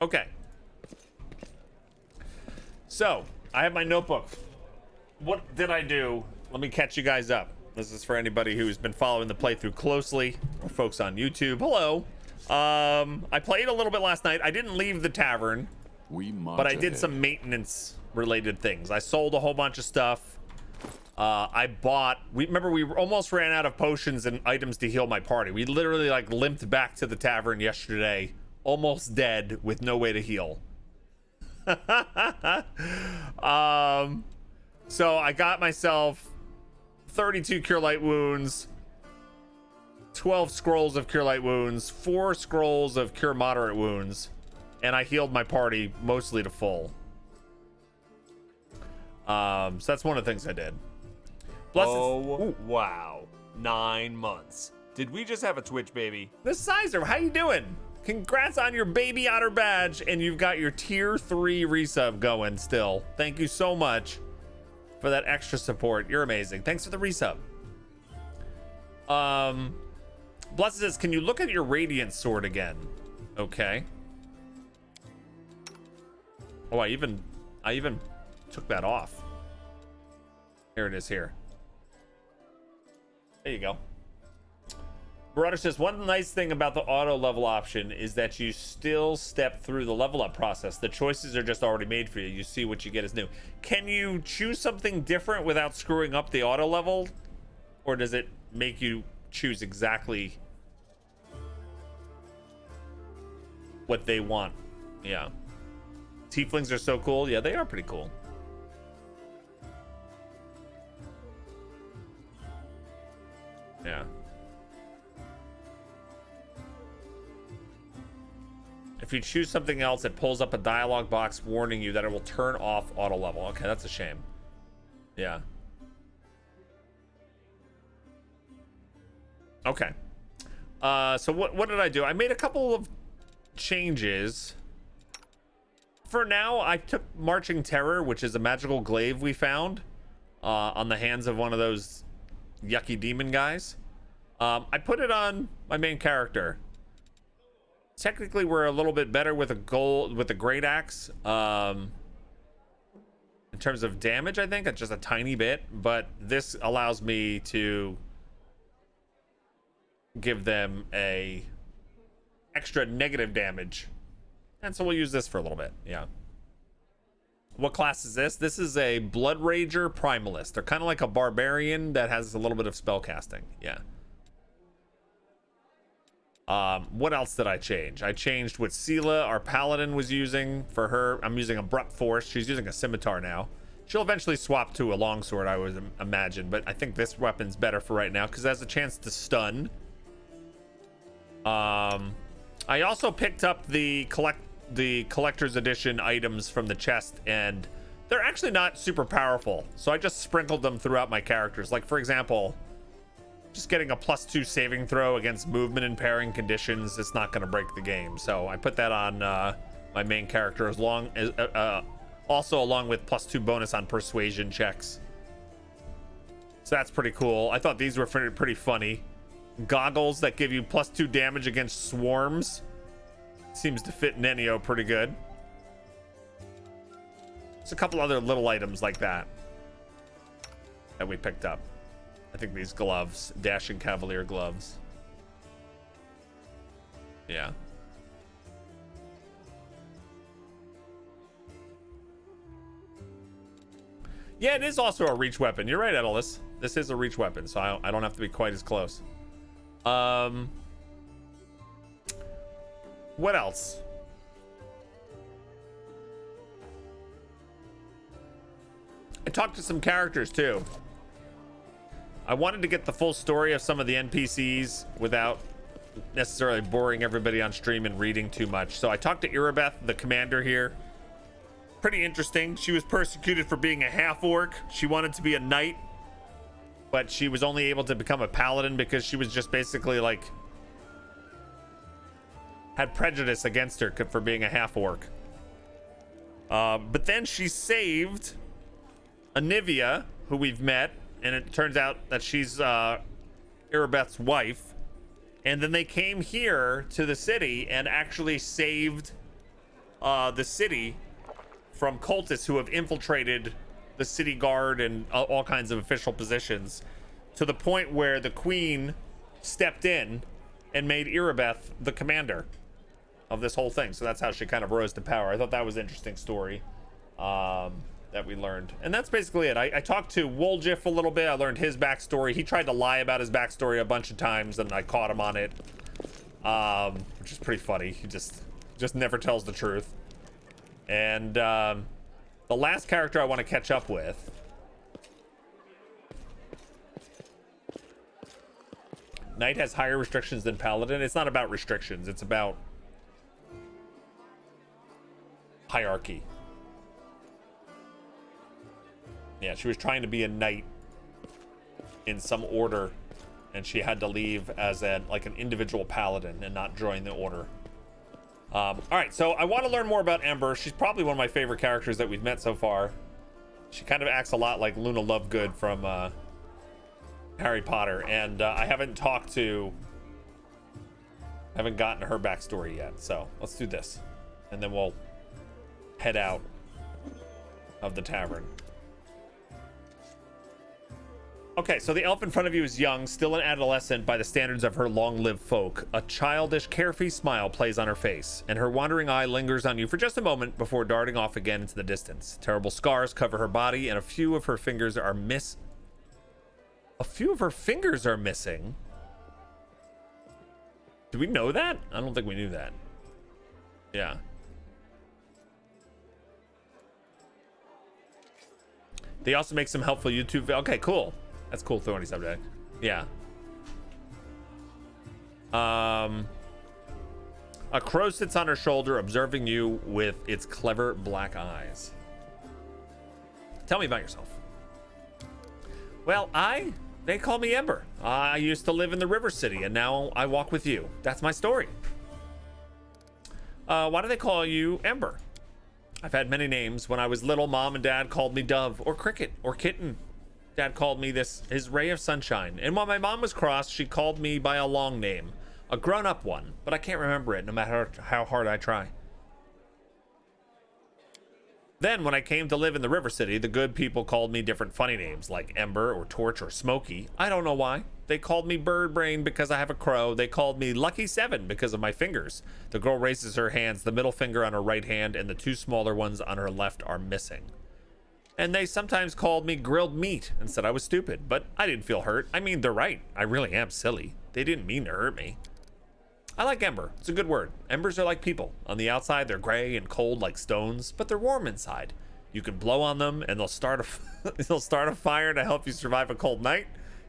Okay. So, I have my notebook. What did I do? Let me catch you guys up. This is for anybody who's been following the playthrough closely, or folks on YouTube. Hello. I played a little bit last night. I didn't leave the tavern, but I did some maintenance related things. I sold a whole bunch of stuff. Remember we almost ran out of potions and items to heal my party. We literally like limped back to the tavern yesterday, almost dead with no way to heal. So I got myself 32 cure light wounds, 12 scrolls of cure light wounds, 4 scrolls of cure moderate wounds, and I healed my party mostly to full. So that's one of the things I did. Wow. 9 months. Did we just have a Twitch baby? The Sizer, how you doing? Congrats on your baby otter badge, and you've got your tier 3 resub going still. Thank you so much for that extra support. You're amazing. Thanks for the resub. Blessed says, can you look at your radiant sword again? Okay. Oh, I even took that off. Here it is here. There you go. Brother says, one nice thing about the auto level option is that you still step through the level up process. The choices are just already made for you. You see what you get is new. Can you choose something different without screwing up the auto level? Or does it make you choose exactly what they want? Yeah. Tieflings are so cool. Yeah, they are pretty cool. Yeah. If you choose something else, it pulls up a dialog box warning you that it will turn off auto level. Okay, that's a shame. Yeah. Okay. So what did I do? I made a couple of changes. For now, I took Marching Terror, which is a magical glaive we found on the hands of one of those yucky demon guys. I put it on my main character. Technically, we're a little bit better with the great axe in terms of damage. I think it's just a tiny bit, but this allows me to give them a extra negative damage, and so we'll use this for a little bit. Yeah. What class is this? This is a Blood Rager Primalist. They're kind of like a barbarian that has a little bit of spell casting. Yeah. What else did I change? I changed what Sela, our paladin, was using for her. I'm using Abrupt Force. She's using a scimitar now. She'll eventually swap to a longsword, I would imagine, but I think this weapon's better for right now because it has a chance to stun. I also picked up the collector's edition items from the chest, and they're actually not super powerful, so I just sprinkled them throughout my characters. Like, for example, just getting a +2 saving throw against movement impairing conditions, it's not going to break the game. So I put that on my main character, as long as also along with +2 bonus on persuasion checks. So that's pretty cool. I thought these were pretty funny. Goggles that give you +2 damage against swarms. Seems to fit Nenio pretty good. There's a couple other little items like that we picked up. I think these gloves, Dashing Cavalier gloves. Yeah. Yeah, it is also a reach weapon. You're right, Edelus. This is a reach weapon, so I don't have to be quite as close. What else? I talked to some characters too. I wanted to get the full story of some of the NPCs without necessarily boring everybody on stream and reading too much. So I talked to Irabeth, the commander here. Pretty interesting. She was persecuted for being a half-orc. She wanted to be a knight, but she was only able to become a paladin because she was just basically like had prejudice against her for being a half-orc. But then she saved Anivia, who we've met, and it turns out that she's Irabeth's wife. And then they came here to the city and actually saved the city from cultists who have infiltrated the city guard and all kinds of official positions, to the point where the queen stepped in and made Irabeth the commander of this whole thing. So that's how she kind of rose to power. I thought that was an interesting story that we learned. And that's basically it. I talked to Woljif a little bit. I learned his backstory. He tried to lie about his backstory a bunch of times, and I caught him on it, which is pretty funny. He just never tells the truth. And the last character I want to catch up with, Knight has higher restrictions than Paladin. It's not about restrictions. It's about hierarchy. Yeah, she was trying to be a knight in some order, and she had to leave as an individual paladin and not join the order. All right, so I want to learn more about Ember. She's probably one of my favorite characters that we've met so far. She kind of acts a lot like Luna Lovegood from Harry Potter, and I haven't gotten her backstory yet. So let's do this, and then we'll head out of the tavern. Okay, so the elf in front of you is young, still an adolescent by the standards of her long-lived folk. A childish, carefree smile plays on her face, and her wandering eye lingers on you for just a moment before darting off again into the distance. Terrible scars cover her body, and a few of her fingers are missing. Do we know that? I don't think we knew that. Yeah. They also make some helpful YouTube. Okay, cool. That's cool, thorny subject. Yeah. A crow sits on her shoulder, observing you with its clever black eyes. Tell me about yourself. Well, they call me Ember. I used to live in the River City, and now I walk with you. That's my story. Why do they call you Ember? I've had many names. When I was little, Mom and Dad called me Dove, or Cricket, or Kitten. Dad called me his ray of sunshine. And when my mom was cross, she called me by a long name, a grown-up one, but I can't remember it no matter how hard I try. Then, when I came to live in the River City, the good people called me different funny names, like Ember, or Torch, or Smoky. I don't know why. They called me Bird Brain because I have a crow. They called me Lucky 7 because of my fingers. The girl raises her hands. The middle finger on her right hand and the two smaller ones on her left are missing. And they sometimes called me Grilled Meat and said I was stupid, but I didn't feel hurt. I mean, they're right. I really am silly. They didn't mean to hurt me. I like Ember. It's a good word. Embers are like people. On the outside, they're gray and cold like stones, but they're warm inside. You can blow on them and they'll start a fire to help you survive a cold night.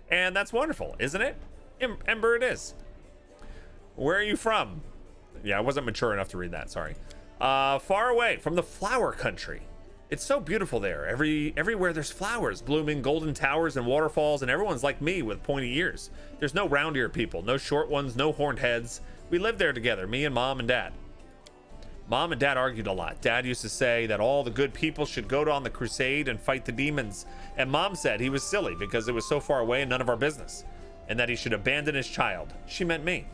And that's wonderful, isn't it? Ember it is. Where are you from? Yeah, I wasn't mature enough to read that, sorry. Far away from the flower country. It's so beautiful there. Everywhere there's flowers, blooming golden towers and waterfalls, and everyone's like me with pointy ears. There's no round ear people, no short ones, no horned heads. We lived there together, me and Mom and Dad. Mom and Dad argued a lot. Dad used to say that all the good people should go on the crusade and fight the demons. And Mom said he was silly because it was so far away and none of our business. And that he should abandon his child. She meant me.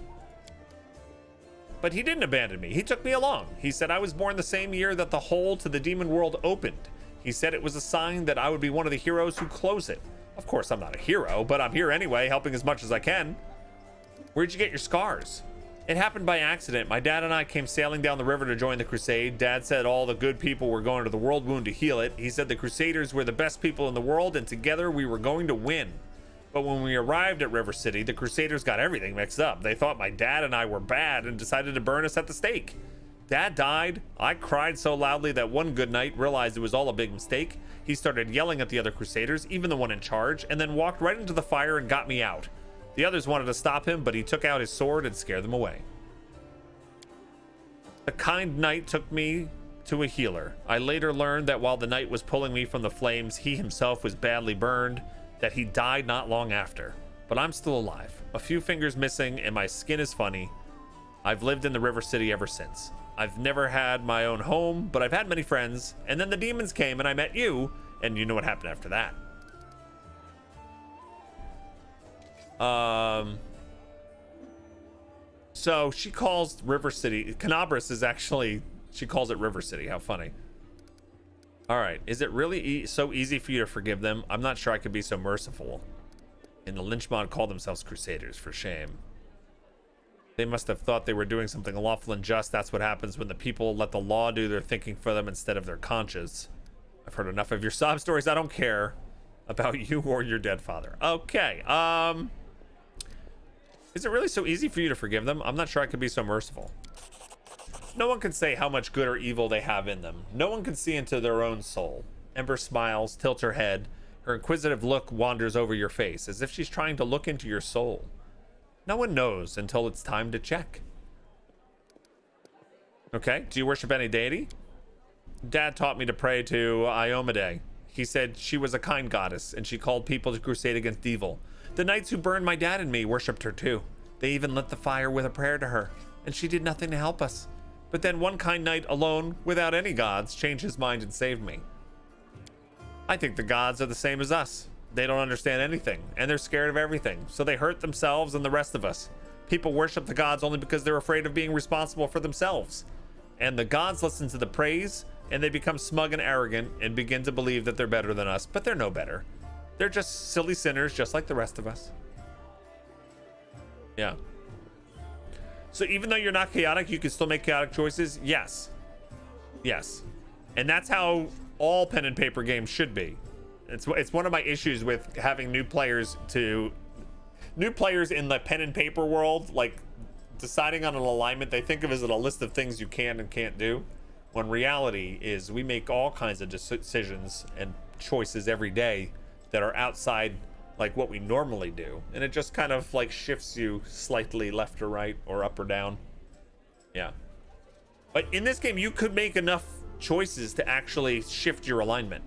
But he didn't abandon me. He took me along. He said I was born the same year that the hole to the demon world opened. He said it was a sign that I would be one of the heroes who close it. Of course, I'm not a hero, but I'm here anyway, helping as much as I can. Where'd you get your scars? It happened by accident. My dad and I came sailing down the river to join the crusade. Dad said all the good people were going to the world wound to heal it. He said the crusaders were the best people in the world and together we were going to win. But when we arrived at River City, the crusaders got everything mixed up. They thought my dad and I were bad and decided to burn us at the stake. Dad died. I cried so loudly that one good night realized it was all a big mistake. He started yelling at the other crusaders, even the one in charge, and then walked right into the fire and got me out. The others wanted to stop him, but he took out his sword and scared them away. The kind knight took me to a healer. I later learned that while the knight was pulling me from the flames, he himself was badly burned, that he died not long after. But I'm still alive. A few fingers missing and my skin is funny. I've lived in the River City ever since. I've never had my own home, but I've had many friends. And then the demons came and I met you, and you know what happened after that. So she calls River City, Canabras is actually, She calls it River City. How funny. All right. Is it really so easy for you to forgive them? I'm not sure I could be so merciful. And the lynch mob call themselves Crusaders. For shame. They must have thought they were doing something lawful and just. That's what happens when the people let the law do their thinking for them instead of their conscience. I've heard enough of your sob stories. I don't care about you or your dead father. Okay. Is it really so easy for you to forgive them? I'm not sure I could be so merciful. No one can say how much good or evil they have in them. No one can see into their own soul. Ember smiles, tilts her head. Her inquisitive look wanders over your face, as if she's trying to look into your soul. No one knows until it's time to check. Okay, do you worship any deity? Dad taught me to pray to Iomade. He said she was a kind goddess, and she called people to crusade against evil. The knights who burned my dad and me worshipped her too. They even lit the fire with a prayer to her, and she did nothing to help us. But then one kind knight alone, without any gods, changed his mind and saved me. I think the gods are the same as us. They don't understand anything, and they're scared of everything, so they hurt themselves and the rest of us. People worship the gods only because they're afraid of being responsible for themselves. And the gods listen to the praise, and they become smug and arrogant and begin to believe that they're better than us, but they're no better. They're just silly sinners just like the rest of us. Yeah. So even though you're not chaotic, you can still make chaotic choices? Yes. Yes. And that's how all pen and paper games should be. It's one of my issues with having new players in the pen and paper world, like deciding on an alignment they think of as a list of things you can and can't do, when reality is we make all kinds of decisions and choices every day that are outside like what we normally do, and it just kind of like shifts you slightly left or right or up or down. Yeah, but in this game you could make enough choices to actually shift your alignment.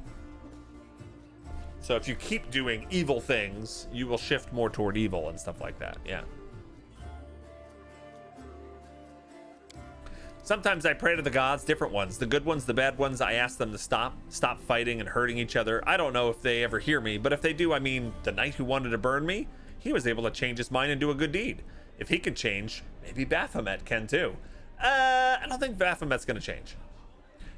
So if you keep doing evil things, you will shift more toward evil and stuff like that. Yeah. Sometimes I pray to the gods, different ones, the good ones, the bad ones. I ask them to stop fighting and hurting each other. I don't know if they ever hear me, but if they do, I mean, the knight who wanted to burn me, he was able to change his mind and do a good deed. If he can change, maybe Baphomet can too. I don't think Baphomet's gonna change.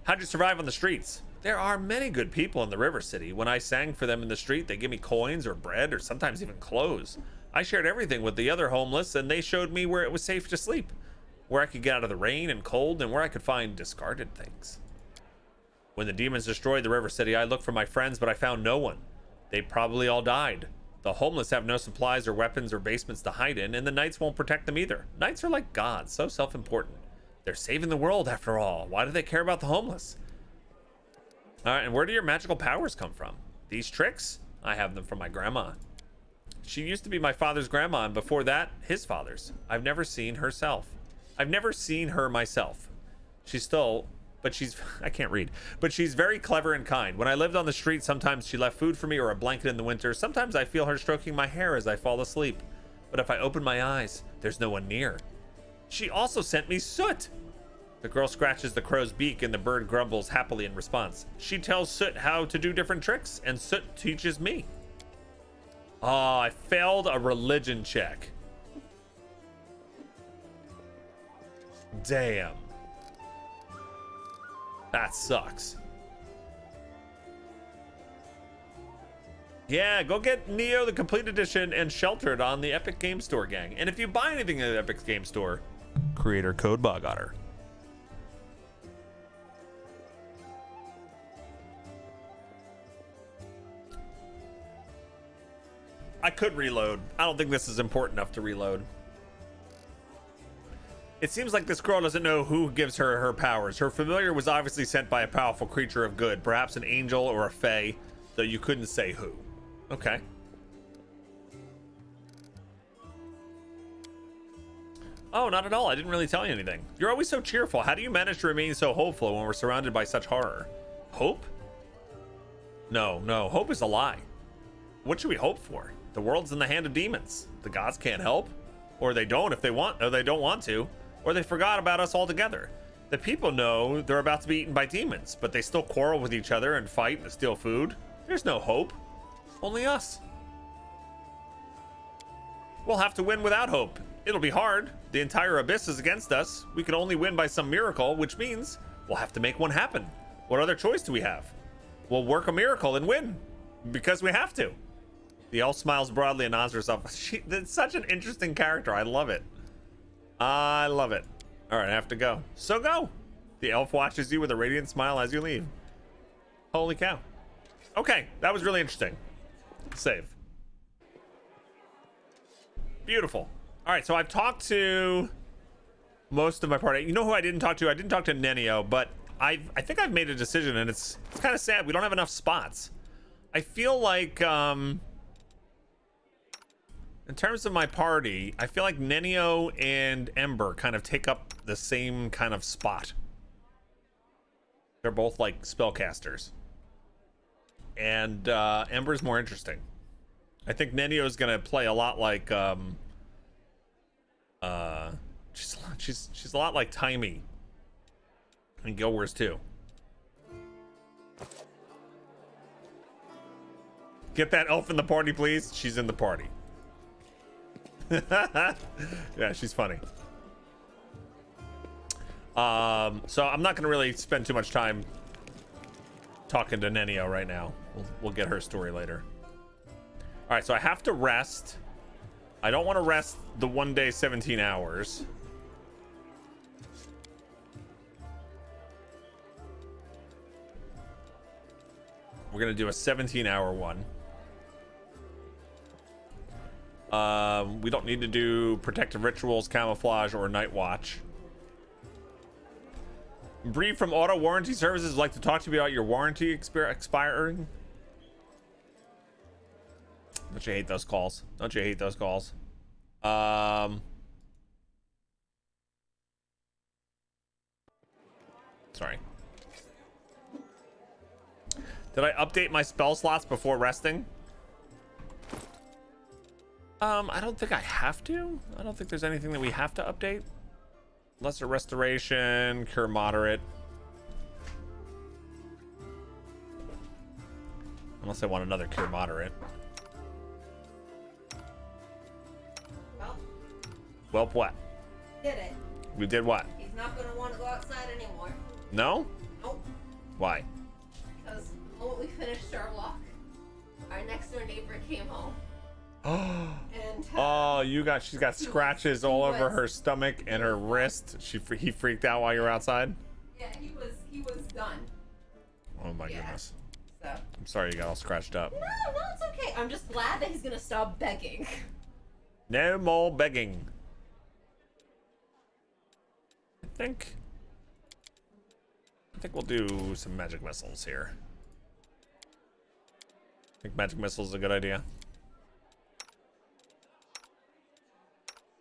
How'd you survive on the streets? There are many good people in the River City. When I sang for them in the street, they give me coins or bread or sometimes even clothes. I shared everything with the other homeless, and they showed me where it was safe to sleep, where I could get out of the rain and cold, and where I could find discarded things. When the demons destroyed the River City, I looked for my friends, but I found no one. They probably all died. The homeless have no supplies or weapons or basements to hide in, and the knights won't protect them either. Knights are like gods, so self-important. They're saving the world after all. Why do they care about the homeless? All right, and where do your magical powers come from? These tricks? I have them from my grandma. She used to be my father's grandma, and before that, his father's. I've never seen her myself. I can't read, but she's very clever and kind. When I lived on the street, sometimes she left food for me or a blanket in the winter. Sometimes I feel her stroking my hair as I fall asleep. But if I open my eyes, there's no one near. She also sent me soot. The girl scratches the crow's beak and the bird grumbles happily in response. She tells Soot how to do different tricks, and Soot teaches me. Oh, I failed a religion check. Damn. That sucks. Yeah, go get Neo the Complete Edition and Sheltered on the Epic Game Store, gang. And if you buy anything in the Epic Game Store, creator code Bog Otter. I could reload. I don't think this is important enough to reload. It seems like this girl doesn't know who gives her her powers. Her familiar was obviously sent by a powerful creature of good, perhaps an angel or a fae, though you couldn't say who. Okay. Oh, not at all. I didn't really tell you anything. You're always so cheerful. How do you manage to remain so hopeful when we're surrounded by such horror? Hope? No, hope is a lie. What should we hope for? The world's in the hand of demons. The gods can't help, or they don't if they want, or they don't want to, or they forgot about us altogether. The people know they're about to be eaten by demons, but they still quarrel with each other and fight and steal food. There's no hope. Only us. We'll have to win without hope. It'll be hard. The entire abyss is against us. We can only win by some miracle, which means We'll have to make one happen. What other choice do we have? We'll work a miracle and win. Because we have to. The elf smiles broadly and nods herself. That's such an interesting character. I love it. I love it. All right, I have to go. So go. The elf watches you with a radiant smile as you leave. Holy cow. Okay, that was really interesting. Save. Beautiful. All right, so I've talked to most of my party. You know who I didn't talk to? I didn't talk to Nenio, but I think I've made a decision, and it's kind of sad. We don't have enough spots. I feel like, in terms of my party, I feel like Nenio and Ember kind of take up the same kind of spot. They're both like spellcasters. And Ember's more interesting. I think Nenio's gonna play a lot like she's a lot like Timey in Guild Wars 2. Get that elf in the party, please. She's in the party. Yeah, she's funny. So I'm not gonna really spend too much time talking to Nenio right now. We'll get her story later. All right, so I have to rest. I don't want to rest the 1 day 17 hours. We're gonna do a 17-hour one. We don't need to do protective rituals, camouflage, or night watch. Bree from Auto Warranty Services would like to talk to you about your warranty expiring. Don't you hate those calls? Don't you hate those calls? Sorry. Did I update my spell slots before resting? I don't think I have to. I don't think there's anything that we have to update. Lesser Restoration, Cure Moderate. Unless I want another Cure Moderate. Well, what? Did it. We did what? He's not going to want to go outside anymore. No? Nope. Why? Because the moment we finished our walk, our next door neighbor came home. And Oh, she's got scratches all over her stomach and her wrist. He freaked out while you were outside? Yeah, he was done. Oh my goodness. So. I'm sorry you got all scratched up. No, it's okay. I'm just glad that he's going to stop begging. No more begging. I think we'll do some magic missiles here. I think magic missiles is a good idea.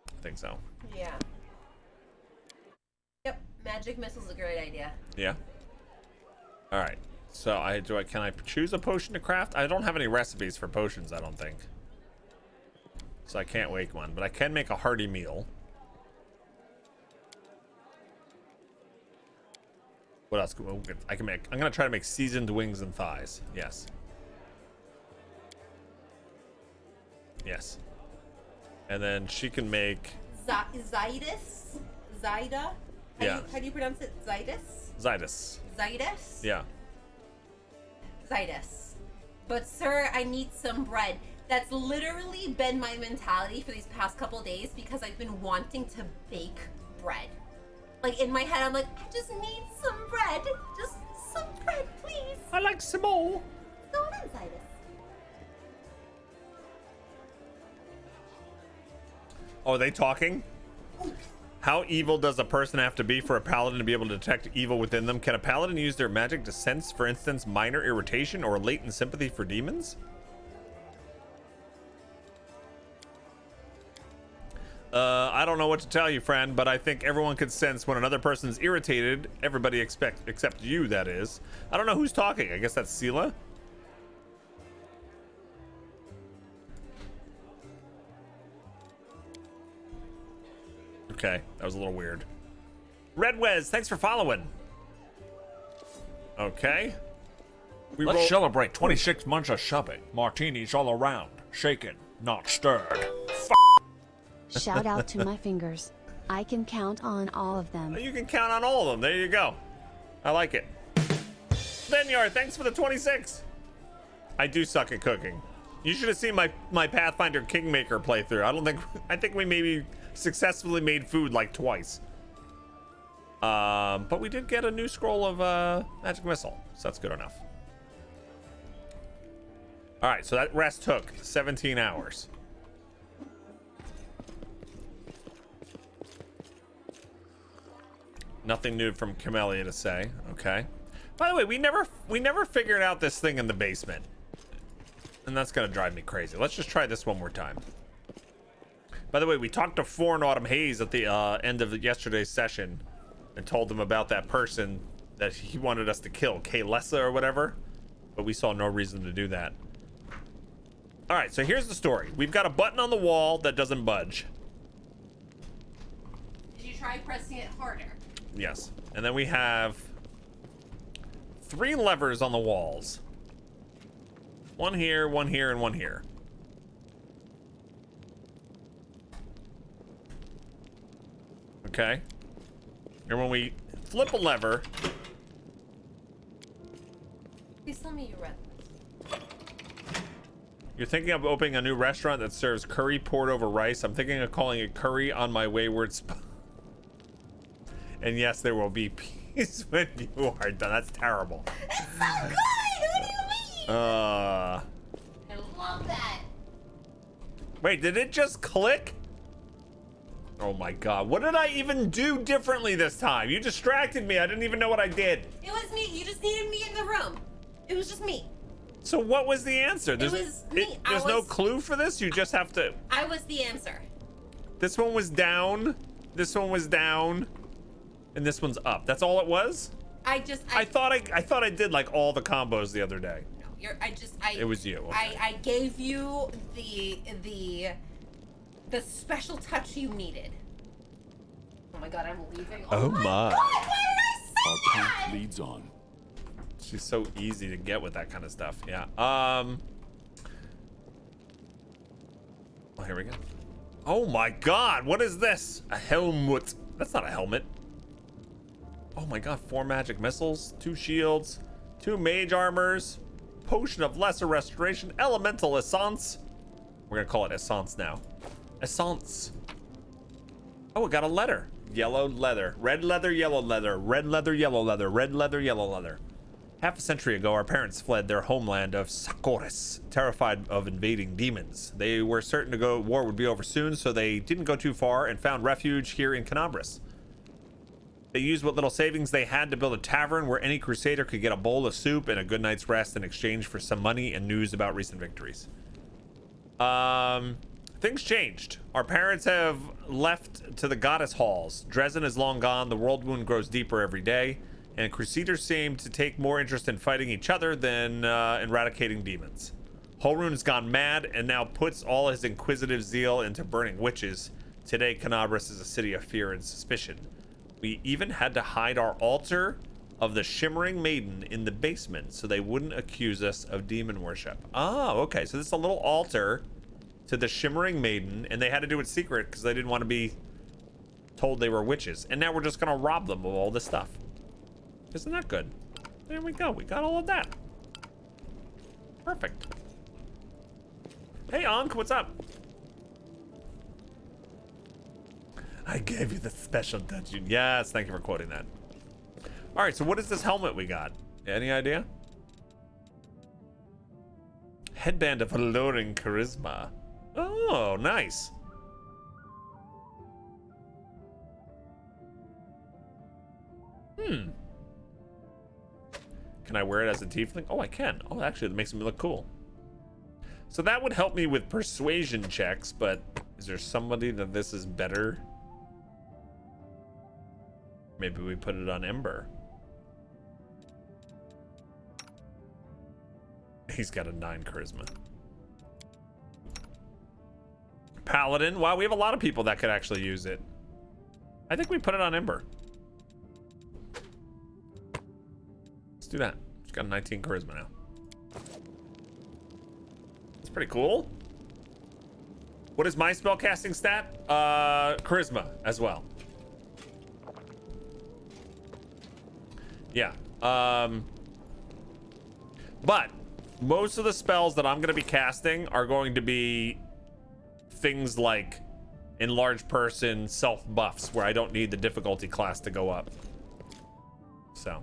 I think so. Yeah. Yep, magic missile's a great idea. Yeah. All right. So can I choose a potion to craft? I don't have any recipes for potions, I don't think. So I can't make one, but I can make a hearty meal. What else? I can make. I'm gonna try to make seasoned wings and thighs. Yes. Yes. And then she can make Zydus? Zyda? Yeah. How do you pronounce it? Zydus? Zydus. Zydus? Yeah. Zydus. But sir, I need some bread. That's literally been my mentality for these past couple days because I've been wanting to bake bread. Like in my head, I'm like, I just need some bread. Just some bread, please. I like some more. Go on inside us. Oh, are they talking? How evil does a person have to be for a paladin to be able to detect evil within them? Can a paladin use their magic to sense, for instance, minor irritation or latent sympathy for demons? I don't know what to tell you, friend, but I think everyone can sense when another person's irritated. Everybody except you, that is. I don't know who's talking. I guess that's Sela. Okay, that was a little weird. Red Wes, thanks for following. Okay. Let's celebrate 26 months of subbing. Martinis all around. Shaken, not stirred. Shout out to my fingers. I can count on all of them. You can count on all of them. There you go. I like it. Benyar, thanks for the 26. I do suck at cooking. You should have seen my Pathfinder Kingmaker playthrough. I think we maybe successfully made food like twice. But we did get a new scroll of magic missile, so that's good enough. All right, so that rest took 17 hours. Nothing new from Camellia to say. Okay. By the way, we never figured out this thing in the basement, and that's gonna drive me crazy. Let's just try this one more time. By the way, we talked to Foreign Autumn Haze at the end of yesterday's session, and told them about that person that he wanted us to kill, Kaylessa or whatever, but we saw no reason to do that. All right, so here's the story. We've got a button on the wall that doesn't budge. Did you try pressing it harder? Yes. And then we have 3 levers on the walls. One here, and one here. Okay. And when we flip a lever... Please tell me you read this. You're thinking of opening a new restaurant that serves curry poured over rice. I'm thinking of calling it Curry on My Wayward Spot. And yes, there will be peace when you are done. That's terrible. It's so good! What do you mean? I love that. Wait, did it just click? Oh my god, what did I even do differently this time? You distracted me. I didn't even know what I did. It was me. You just needed me in the room. It was just me. So what was the answer? It was me. There's no clue for this? You just have to... I was the answer. This one was down. This one was down. And this one's up. That's all it was? I thought I did like all the combos the other day. No, It was you. Okay. I gave you the special touch you needed. Oh my god, I'm leaving. Oh my. God, why did I say Our that? path leads on. She's so easy to get with that kind of stuff. Yeah. Well, here we go. Oh my god, what is this? A helmet. That's not a helmet. Oh my god, 4 magic missiles, 2 shields, 2 mage armors, potion of lesser restoration, elemental essence. We're gonna call it essence now. Essence. Oh, it got a letter. Yellow leather, red leather, yellow leather, red leather, yellow leather, red leather, yellow leather. Half a century ago, our parents fled their homeland of Sakoris, terrified of invading demons. They were certain war would be over soon, so they didn't go too far and found refuge here in Canabris. They used what little savings they had to build a tavern where any crusader could get a bowl of soup and a good night's rest in exchange for some money and news about recent victories. Things changed. Our parents have left to the goddess halls. Dresden is long gone. The world wound grows deeper every day, and crusaders seem to take more interest in fighting each other than eradicating demons. Holrun's gone mad and now puts all his inquisitive zeal into burning witches. Today, Canabris is a city of fear and suspicion. We even had to hide our altar of the Shimmering Maiden in the basement so they wouldn't accuse us of demon worship. Oh, okay. So this is a little altar to the Shimmering Maiden, and they had to do it secret because they didn't want to be told they were witches. And now we're just going to rob them of all this stuff. Isn't that good? There we go. We got all of that. Perfect. Hey, Ankh, what's up? I gave you the special touch. Yes, thank you for quoting that. All right, so what is this helmet we got? Any idea? Headband of Alluring Charisma. Oh, nice. Can I wear it as a tiefling? Oh, I can. Oh, actually, it makes me look cool. So that would help me with persuasion checks, but is there somebody that this is better? Maybe we put it on Ember. He's got a 9 charisma. Paladin. Wow, we have a lot of people that could actually use it. I think we put it on Ember. Let's do that. It's got a 19 charisma now. That's pretty cool. What is my spellcasting stat? Charisma as well. Yeah. But most of the spells that I'm going to be casting are going to be things like enlarged person, self buffs, where I don't need the difficulty class to go up. So,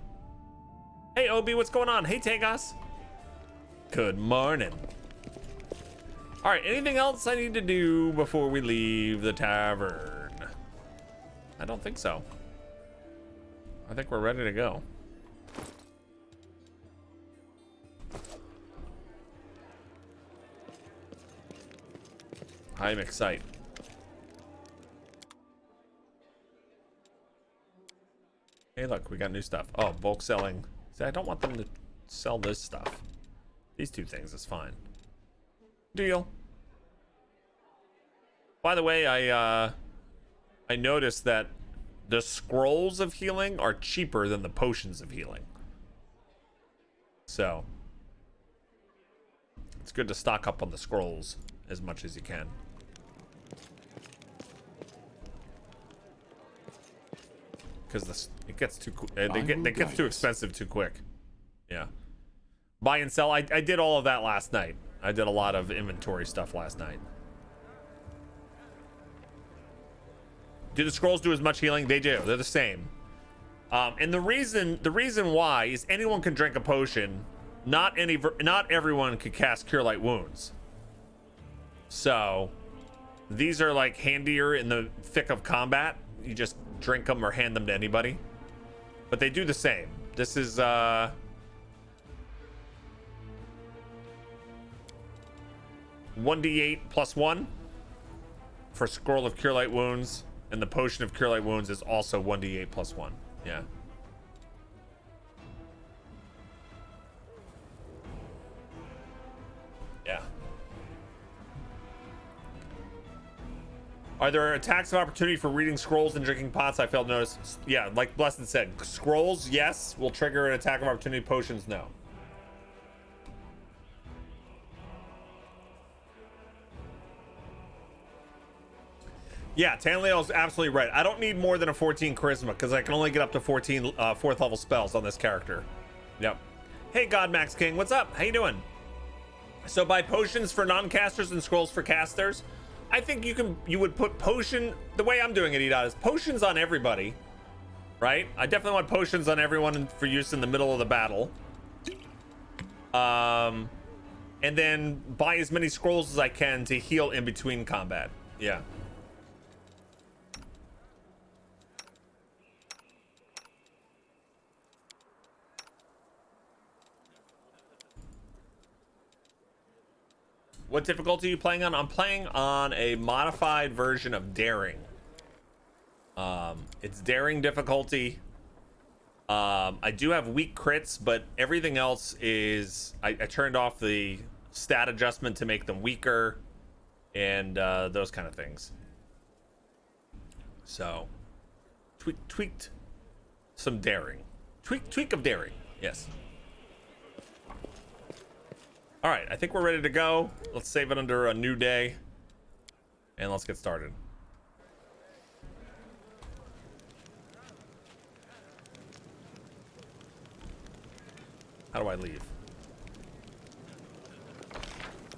hey Obi, what's going on? Hey Tagos. Good morning. All right, anything else I need to do before we leave the tavern? I don't think so. I think we're ready to go. I'm excited. Hey, look, we got new stuff. Oh, bulk selling. See, I don't want them to sell this stuff. These two things is fine. Deal. By the way, I noticed that the scrolls of healing are cheaper than the potions of healing. So, it's good to stock up on the scrolls as much as you can. Because it gets too they get too expensive too quick. Yeah. Buy and sell. I did all of that last night. I did a lot of inventory stuff last night. Do the scrolls do as much healing? They do. They're the same. And the reason why is anyone can drink a potion. Not everyone can cast Cure Light Wounds. So these are like handier in the thick of combat. You just drink them or hand them to anybody. But they do the same. This is 1d8 plus 1 for Scroll of Cure Light Wounds, and the Potion of Cure Light Wounds is also 1d8 plus 1. Yeah. Yeah. Are there attacks of opportunity for reading scrolls and drinking pots? I failed to notice. Yeah, like Blessed said, scrolls, yes, will trigger an attack of opportunity. Potions, no. Yeah, Tanleo is absolutely right. I don't need more than a 14 charisma because I can only get up to 14 fourth level spells on this character. Yep. Hey, God Max King, what's up? How you doing? So buy potions for non-casters and scrolls for casters. I think you would put potion, the way I'm doing it, Edot, is potions on everybody, right? I definitely want potions on everyone for use in the middle of the battle. And then buy as many scrolls as I can to heal in between combat. Yeah. What difficulty are you playing on? I'm playing on a modified version of Daring. It's Daring difficulty. I do have weak crits, but everything else is... I turned off the stat adjustment to make them weaker and those kind of things. So, tweaked some Daring. Tweak of Daring, yes. All right, I think we're ready to go. Let's save it under a new day, and let's get started. How do I leave?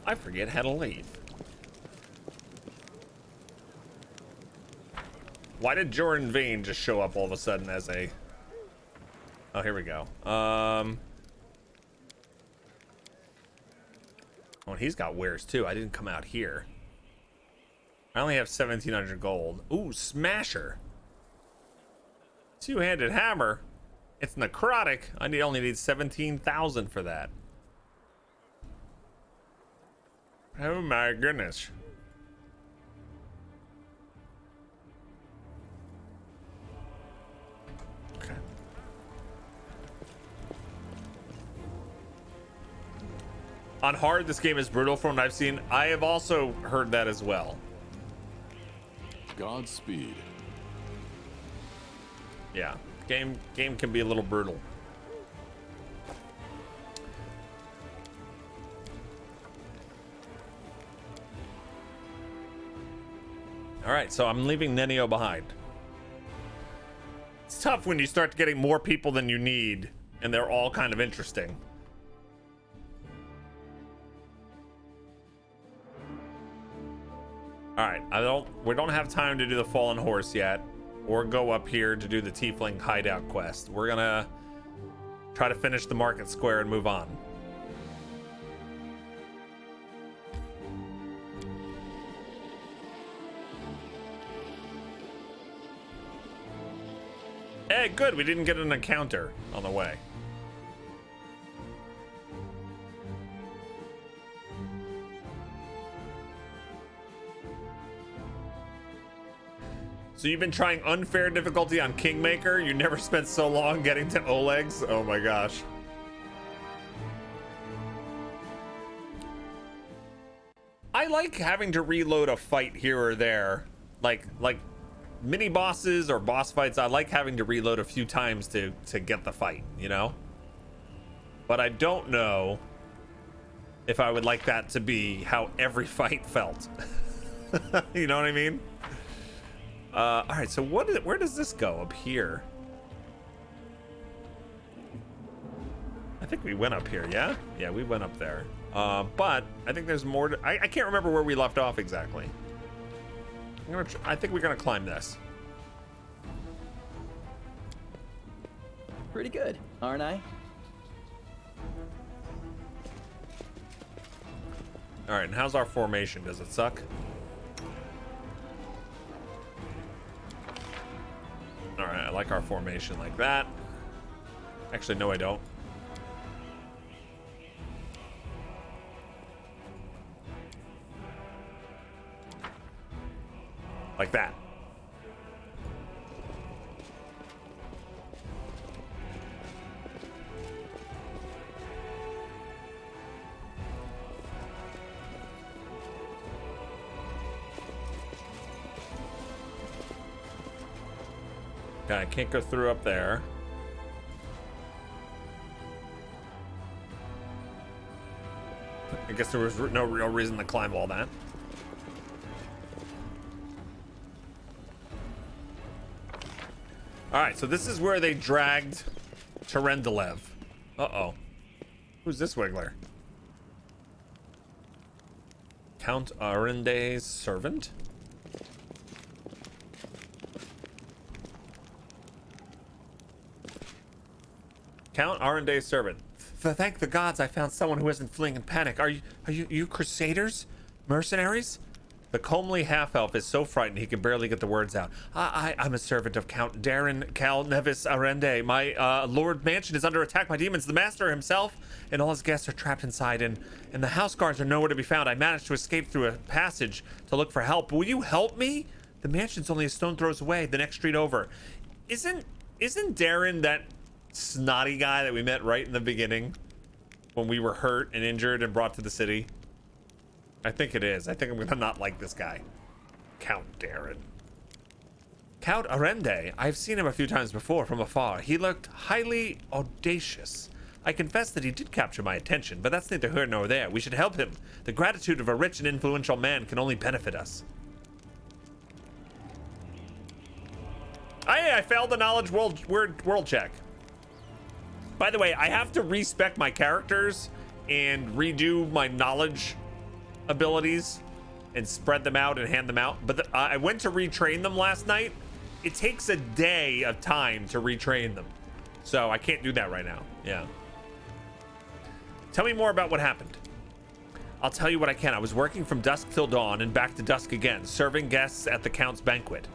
I forget how to leave. Why did Jordan Vane just show up all of a sudden as a... Oh, here we go. Oh, and he's got wares too. I didn't come out here. I only have 1,700 gold. Ooh, Smasher. Two-handed hammer. It's necrotic. I only need 17,000 for that. Oh my goodness. Okay. On hard, this game is brutal from what I've seen. I have also heard that as well. Godspeed. Yeah, game can be a little brutal. All right, so I'm leaving Nenio behind. It's tough when you start getting more people than you need, and they're all kind of interesting. All right, we don't have time to do the fallen horse yet, or go up here to do the tiefling hideout quest. We're gonna try to finish the market square and move on. Hey, good, we didn't get an encounter on the way. So you've been trying unfair difficulty on Kingmaker? You never spent so long getting to Oleg's? Oh my gosh. I like having to reload a fight here or there. Like mini bosses or boss fights, I like having to reload a few times to get the fight, you know? But I don't know if I would like that to be how every fight felt. You know what I mean? All right, so where does this go? Up here? I think we went up here, yeah? Yeah, we went up there. But I think there's more I can't remember where we left off exactly. I think we're gonna climb this. Pretty good, aren't I? All right, and how's our formation? Does it suck? All right, I like our formation like that. Actually, no, I don't. Like that. Okay, I can't go through up there. I guess there was no real reason to climb all that. All right, so this is where they dragged Terendelev. Uh-oh. Who's this wiggler? Count Arende's servant? Count Arende's servant. Thank the gods I found someone who isn't fleeing in panic. Are you crusaders? Mercenaries? The comely half-elf is so frightened he can barely get the words out. I'm a servant of Count Darren Cal Nevis Arende. My lord mansion is under attack by demons. The master himself and all his guests are trapped inside, and the house guards are nowhere to be found. I managed to escape through a passage to look for help. Will you help me? The mansion's only a stone throws away, the next street over. Isn't Darren that snotty guy that we met right in the beginning when we were hurt and injured and brought to the city? I think it is. I think I'm gonna not like this guy. Count Darren. Count Arende. I've seen him a few times before from afar. He looked highly audacious. I confess that he did capture my attention, but that's neither here nor there. We should help him. The gratitude of a rich and influential man can only benefit us. I failed the knowledge world check. By the way, I have to respec my characters and redo my knowledge abilities and spread them out and hand them out. But I went to retrain them last night. It takes a day of time to retrain them, so I can't do that right now. Yeah. Tell me more about what happened. I'll tell you what I can. I was working from dusk till dawn and back to dusk again, serving guests at the Count's banquet.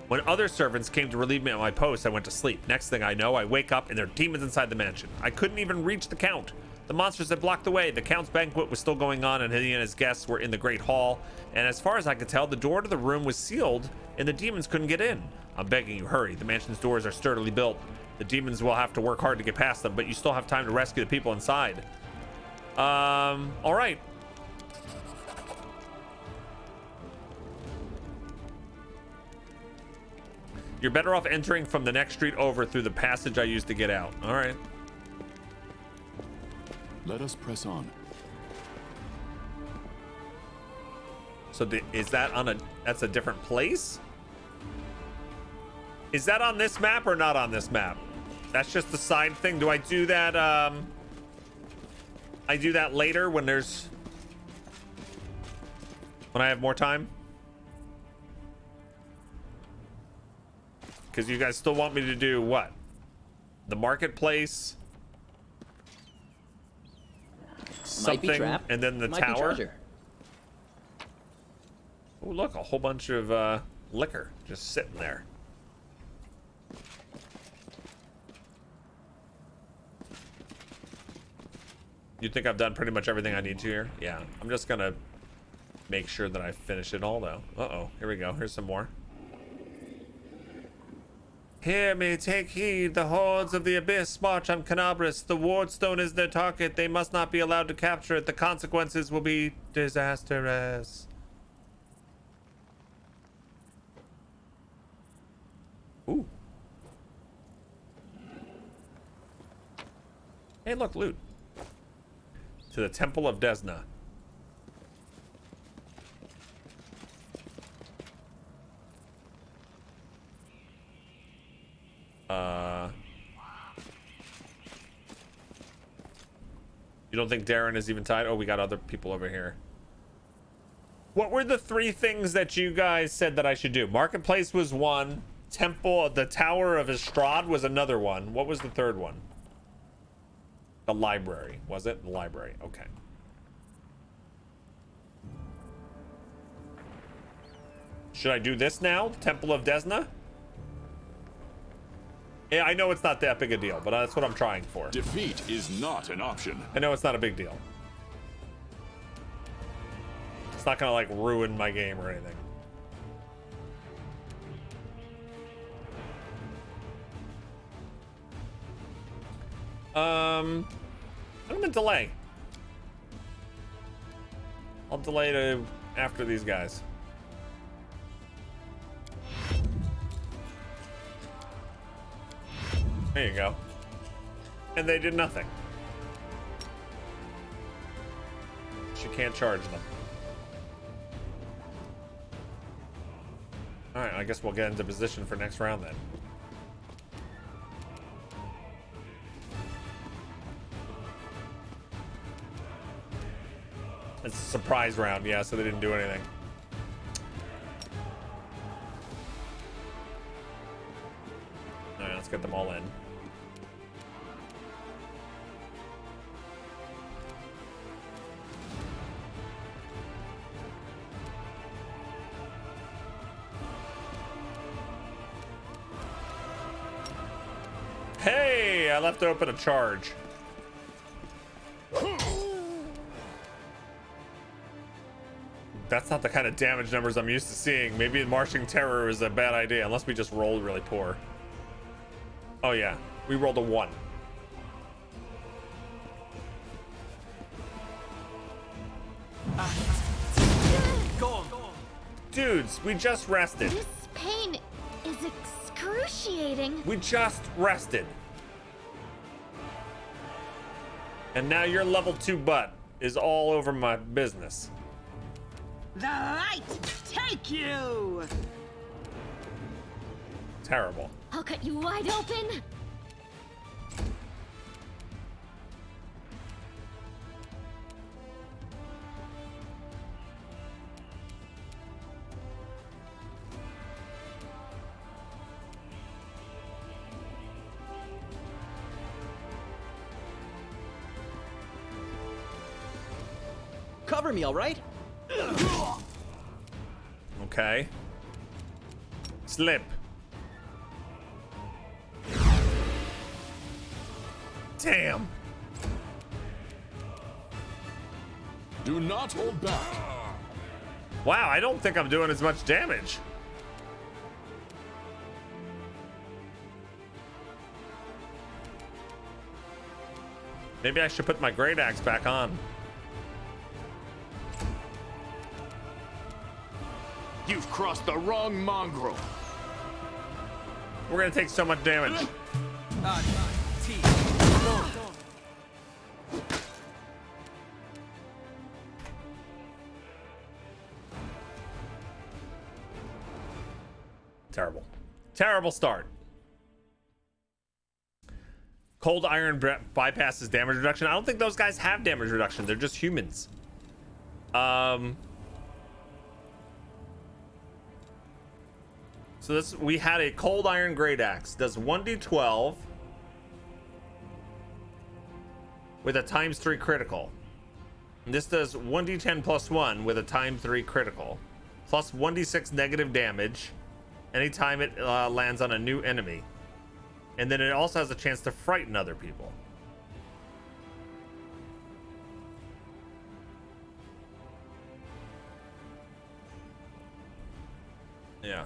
When other servants came to relieve me at my post, I went to sleep. Next thing I know, I wake up and there are demons inside the mansion. I couldn't even reach the Count. The monsters had blocked the way. The Count's banquet was still going on, and he and his guests were in the great hall. And as far as I could tell, the door to the room was sealed, and the demons couldn't get in. I'm begging you, hurry. The mansion's doors are sturdily built. The demons will have to work hard to get past them, but you still have time to rescue the people inside. All right. You're better off entering from the next street over through the passage I used to get out. All right. Let us press on. So is that on that's a different place? Is that on this map or not on this map? That's just the side thing. Do I do that? I do that later when I have more time. Because you guys still want me to do what? The marketplace, something, and then the tower. Oh, look, a whole bunch of liquor just sitting there. You think I've done pretty much everything I need to here? Yeah, I'm just gonna make sure that I finish it all, though. Uh-oh, here we go. Here's some more. Hear me, take heed. The hordes of the abyss march on Canabris. The wardstone is their target. They must not be allowed to capture it. The consequences will be disastrous. Ooh. Hey, look, loot. To the Temple of Desna. You don't think Darren is even tied? Oh, we got other people over here. What were the 3 things that you guys said that I should do? Marketplace was one. Temple, the Tower of Estrad was another one. What was the third one? The library. Was it? The library. Okay. Should I do this now? Temple of Desna? Yeah, I know it's not that big a deal, but that's what I'm trying for. Defeat is not an option. I know it's not a big deal. It's not gonna like ruin my game or anything. I'm gonna delay. I'll delay to after these guys. There you go. And they did nothing. She can't charge them. Alright, I guess we'll get into position for next round then. It's a surprise round, yeah, so they didn't do anything. Alright, let's get them all in. Hey, I left open a charge. That's not the kind of damage numbers I'm used to seeing. Maybe Marching Terror is a bad idea, unless we just rolled really poor. Oh yeah, we rolled a 1. Dudes, we just rested. This pain is excruciating. We just rested. And now your level 2 butt is all over my business. The light take you! Terrible. I'll cut you wide open. Cover me, all right? Okay. Slip. Damn. Do not hold back. Wow, I don't think I'm doing as much damage. Maybe I should put my great axe back on. You've crossed the wrong mongrel. We're gonna take so much damage. Terrible. Terrible start. Cold iron bypasses damage reduction. I don't think those guys have damage reduction. They're just humans. So we had a cold iron great axe. Does 1d12 with a ×3 critical. And this does 1d10 plus 1 with a ×3 critical. Plus 1d6 negative damage anytime it lands on a new enemy. And then it also has a chance to frighten other people. Yeah.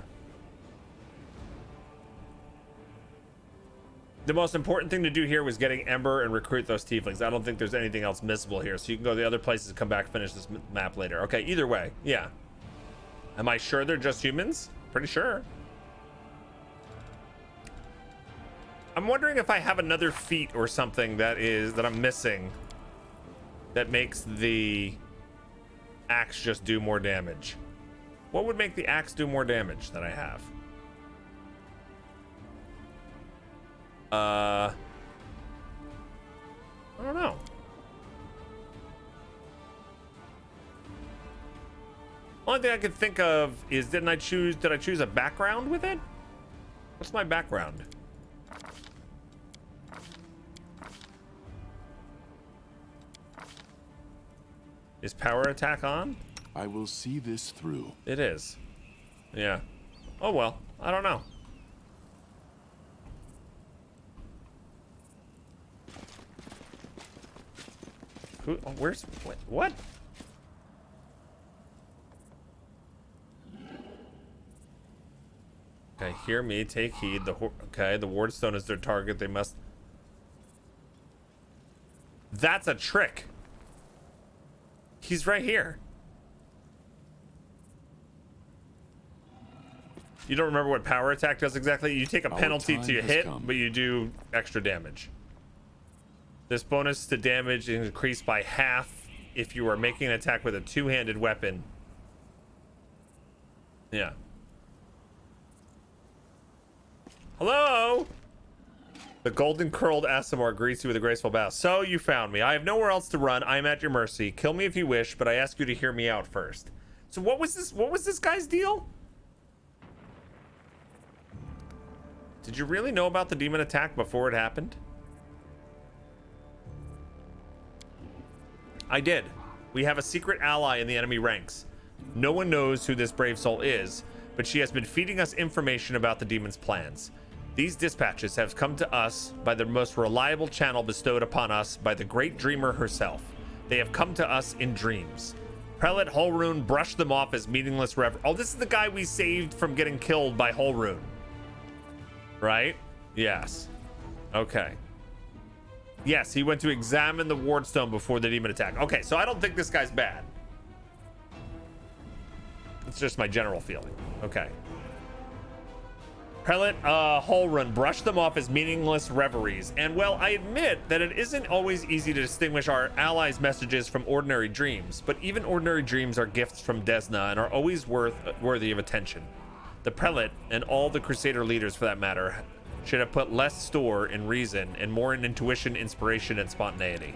The most important thing to do here was getting Ember and recruit those tieflings. I don't think there's anything else missable here. So you can go to the other places and come back, finish this map later. Okay, either way, yeah. Am I sure they're just humans? Pretty sure. I'm wondering if I have another feat or something that I'm missing that makes the axe just do more damage. What would make the axe do more damage than I have? I don't know. Only thing I could think of is did I choose a background with it? What's my background? Is power attack on? I will see this through. It is. Yeah. Oh well, I don't know. Who? Oh, where's what? Okay, hear me, take heed. Okay, the wardstone is their target. They must. That's a trick. He's right here. You don't remember what power attack does exactly? You take a penalty to your hit, but you do extra damage. This bonus to damage is increased by half if you are making an attack with a two-handed weapon. Yeah. Hello? The golden curled Asimar greets you with a graceful bow. So you found me. I have nowhere else to run. I am at your mercy. Kill me if you wish, but I ask you to hear me out first. So what was this guy's deal? Did you really know about the demon attack before it happened? I did. We have a secret ally in the enemy ranks. No one knows who this brave soul is, but she has been feeding us information about the demon's plans. These dispatches have come to us by the most reliable channel bestowed upon us by the great dreamer herself. They have come to us in dreams. Prelate Holrune brushed them off as meaningless Oh, this is the guy we saved from getting killed by Holrune. Right? Yes. Okay. Yes, he went to examine the wardstone before the demon attack. Okay, so I don't think this guy's bad. It's just my general feeling. Okay. Prelate Holrun brushed them off as meaningless reveries. And well, I admit that it isn't always easy to distinguish our allies' messages from ordinary dreams, but even ordinary dreams are gifts from Desna and are always worthy of attention. The prelate, and all the Crusader leaders for that matter, should have put less store in reason and more in intuition, inspiration, and spontaneity.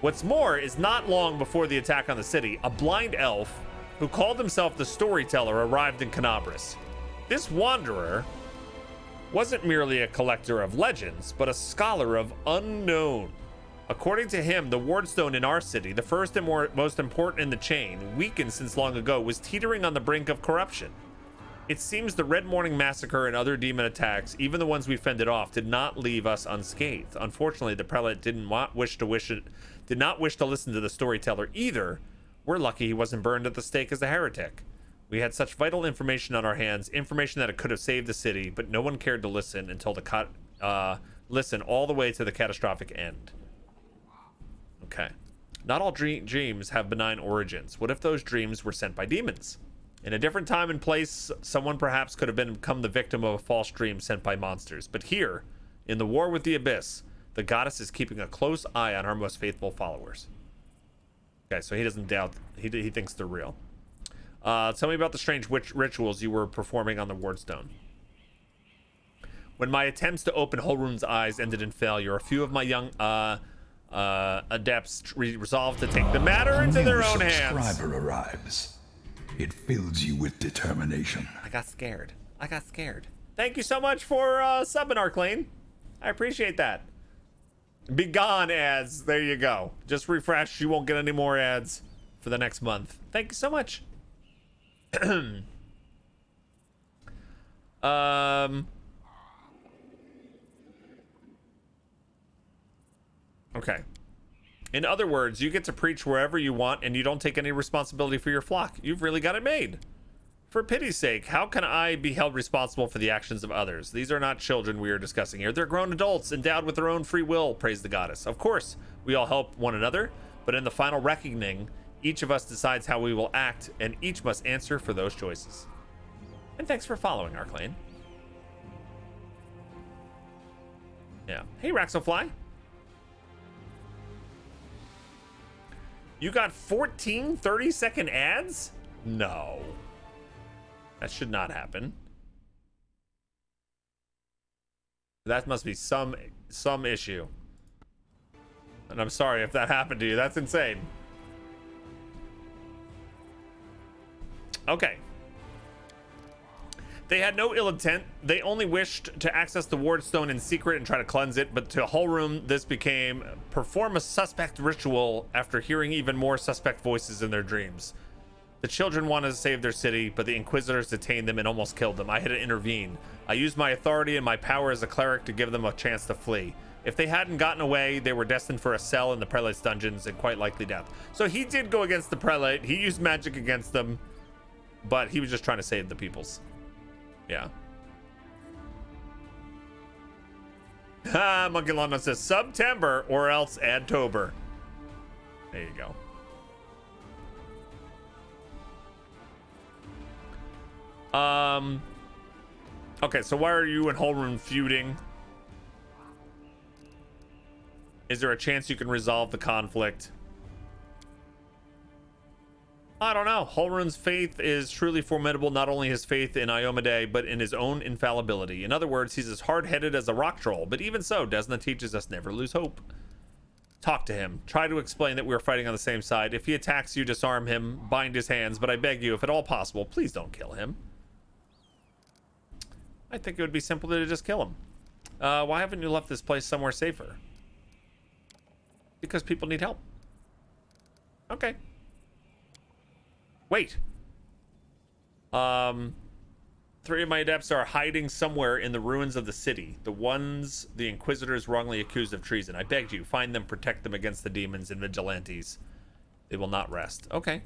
What's more is not long before the attack on the city, a blind elf who called himself the Storyteller arrived in Canabris. This wanderer wasn't merely a collector of legends, but a scholar of unknown. According to him, the wardstone in our city, the first and most important in the chain, weakened since long ago, was teetering on the brink of corruption. It seems the Red Morning Massacre and other demon attacks, even the ones we fended off, did not leave us unscathed. Unfortunately, the prelate did not wish to listen to the storyteller either. We're lucky he wasn't burned at the stake as a heretic. We had such vital information on our hands, information that it could have saved the city, but no one cared to listen until listen all the way to the catastrophic end. Okay. Not all dreams have benign origins. What if those dreams were sent by demons? In a different time and place, someone perhaps could have become the victim of a false dream sent by monsters. But here, in the war with the Abyss, the goddess is keeping a close eye on her most faithful followers. Okay, so he doesn't doubt, he thinks they're real. Tell me about the strange rituals you were performing on the wardstone. When my attempts to open Holrun's eyes ended in failure, a few of my young adepts resolved to take the matter into their own hands. Subscriber arrives. It fills you with determination. I got scared. Thank you so much for subbing, Arclane. I appreciate that. Be gone, ads. There you go. Just refresh. You won't get any more ads for the next month. Thank you so much. Okay. In other words, you get to preach wherever you want and you don't take any responsibility for your flock. You've really got it made. For pity's sake, how can I be held responsible for the actions of others? These are not children we are discussing here. They're grown adults endowed with their own free will, praise the goddess. Of course, we all help one another, but in the final reckoning, each of us decides how we will act, and each must answer for those choices. And thanks for following, Arclane. Yeah. Hey, Raxofly. You got 14 30-second ads? No. That should not happen. That must be some issue. And I'm sorry if that happened to you. That's insane. Okay. They had no ill intent. They only wished to access the ward stone in secret and try to cleanse it, but to Holrun, this became perform a suspect ritual after hearing even more suspect voices in their dreams. The children wanted to save their city, but the Inquisitors detained them and almost killed them. I had to intervene. I used my authority and my power as a cleric to give them a chance to flee. If they hadn't gotten away, they were destined for a cell in the Prelate's dungeons and quite likely death. So he did go against the Prelate. He used magic against them, but he was just trying to save the peoples. Yeah. Monkey London says September or else Adtober. There you go. Okay, so why are you and Holrun feuding? Is there a chance you can resolve the conflict? I don't know. Holrun's faith is truly formidable, not only his faith in Iomedae, but in his own infallibility. In other words, he's as hard-headed as a rock troll, but even so, Desna teaches us never lose hope. Talk to him. Try to explain that we're fighting on the same side. If he attacks you, disarm him, bind his hands, but I beg you, if at all possible, please don't kill him. I think it would be simpler to just kill him. Why haven't you left this place somewhere safer? Because people need help. Okay. Wait. 3 of my adepts are hiding somewhere in the ruins of the city. The ones the Inquisitors wrongly accused of treason. I begged you, find them, protect them against the demons and vigilantes. They will not rest. Okay.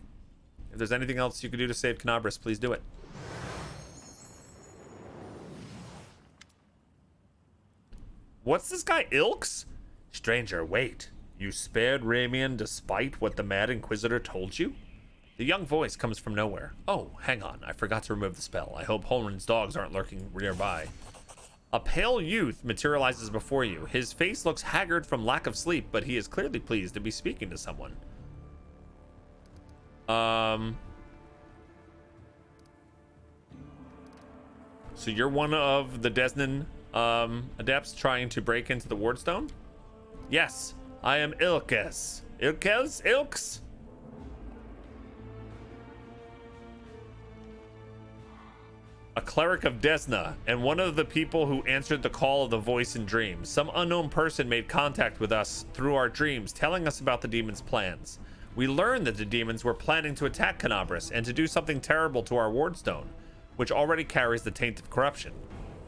If there's anything else you could do to save Canabras, please do it. What's this guy, Ilks? Stranger, wait. You spared Ramian despite what the Mad Inquisitor told you? The young voice comes from nowhere. Oh, hang on. I forgot to remove the spell. I hope Holrun's dogs aren't lurking nearby. A pale youth materializes before you. His face looks haggard from lack of sleep, but he is clearly pleased to be speaking to someone. So you're one of the Desnan adepts trying to break into the wardstone? Yes, I am Ilkes. Ilks? A cleric of Desna, and one of the people who answered the call of the voice in dreams. Some unknown person made contact with us through our dreams, telling us about the demons' plans. We learned that the demons were planning to attack Canabras and to do something terrible to our wardstone, which already carries the taint of corruption.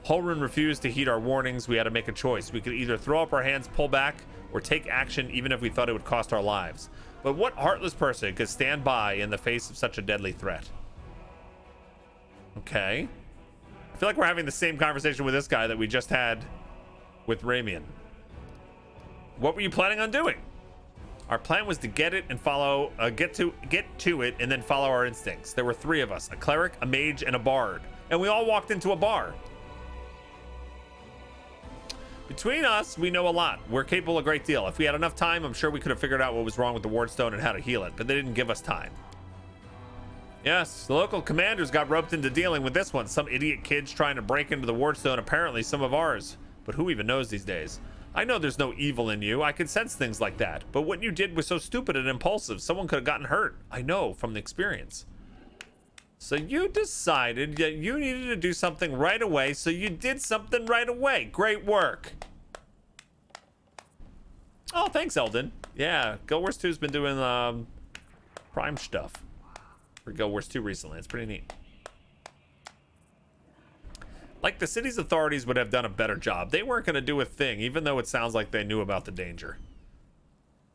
Holrun refused to heed our warnings. We had to make a choice. We could either throw up our hands, pull back, or take action even if we thought it would cost our lives. But what heartless person could stand by in the face of such a deadly threat? Okay. I feel like we're having the same conversation with this guy that we just had with Ramian. What were you planning on doing? Our plan was to get it and follow, get to it and then follow our instincts. There were 3 of us, a cleric, a mage, and a bard. And we all walked into a bar. Between us, we know a lot. We're capable of a great deal. If we had enough time, I'm sure we could have figured out what was wrong with the wardstone and how to heal it, but they didn't give us time. Yes, the local commanders got roped into dealing with this one. Some idiot kids trying to break into the wardstone, apparently some of ours. But who even knows these days? I know there's no evil in you. I can sense things like that. But what you did was so stupid and impulsive. Someone could have gotten hurt. I know from the experience. So you decided that you needed to do something right away, so you did something right away. Great work. Oh, thanks, Eldon. Yeah, Guild Wars 2's been doing Prime stuff for Guild Wars 2 recently. It's pretty neat. Like the city's authorities would have done a better job. They weren't going to do a thing, even though it sounds like they knew about the danger.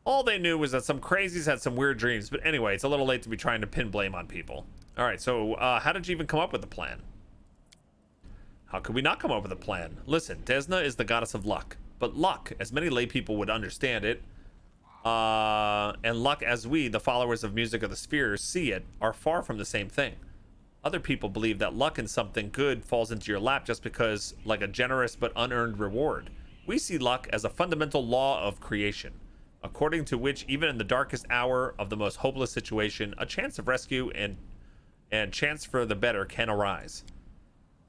All they knew was that some crazies had some weird dreams. But anyway, it's a little late to be trying to pin blame on people. All right, so how did you even come up with a plan? How could we not come up with a plan? Listen, Desna is the goddess of luck. But luck, as many lay people would understand it, and luck as we, the followers of Music of the Spheres, see it, are far from the same thing. Other people believe that luck in something good falls into your lap just because, like a generous but unearned reward. We see luck as a fundamental law of creation, according to which even in the darkest hour of the most hopeless situation, a chance of rescue and chance for the better can arise.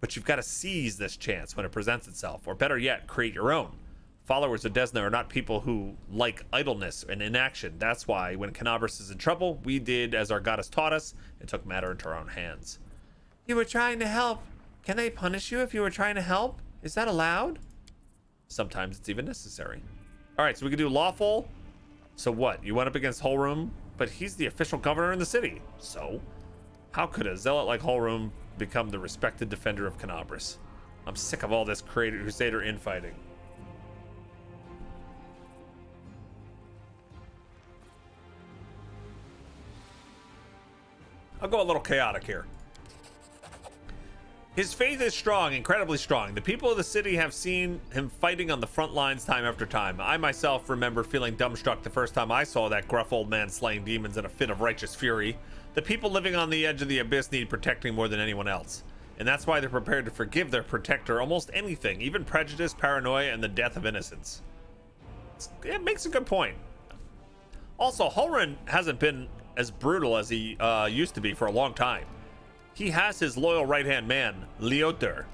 But you've got to seize this chance when it presents itself, or better yet, create your own. Followers of Desna are not people who like idleness and inaction. That's why when Canabras is in trouble, we did as our goddess taught us and took matter into our own hands. You were trying to help. Can they punish you if you were trying to help? Is that allowed? Sometimes it's even necessary. All right, so we can do lawful. So what? You went up against Holroom, but he's the official governor in the city. So how could a zealot like Holroom become the respected defender of Canabras? I'm sick of all this Crusader infighting. I'll go a little chaotic here. His faith is strong, incredibly strong. The people of the city have seen him fighting on the front lines time after time. I myself remember feeling dumbstruck the first time I saw that gruff old man slaying demons in a fit of righteous fury. The people living on the edge of the abyss need protecting more than anyone else. And that's why they're prepared to forgive their protector almost anything, even prejudice, paranoia, and the death of innocence. It makes a good point. Also, Holren hasn't been as brutal as he used to be for a long time. He has his loyal right-hand man, Leoter,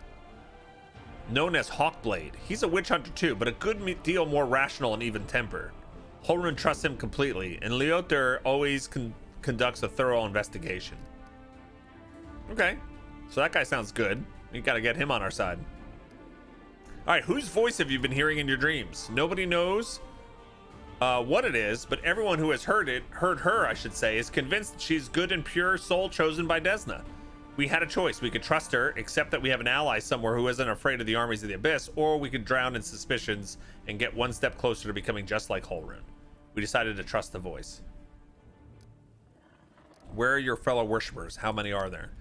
known as Hawkblade. He's a witch hunter too, but a good deal more rational and even-tempered. Holren trusts him completely, and Leoter always conducts a thorough investigation. Okay, so that guy sounds good. We gotta get him on our side. All right, whose voice have you been hearing in your dreams? Nobody knows what it is, but everyone who has heard her, I should say, is convinced she's good and pure soul chosen by Desna. We had a choice. We could trust her, except that we have an ally somewhere who isn't afraid of the armies of the abyss, or we could drown in suspicions and get one step closer to becoming just like Holrun. We decided to trust the voice. Where are your fellow worshippers? How many are there?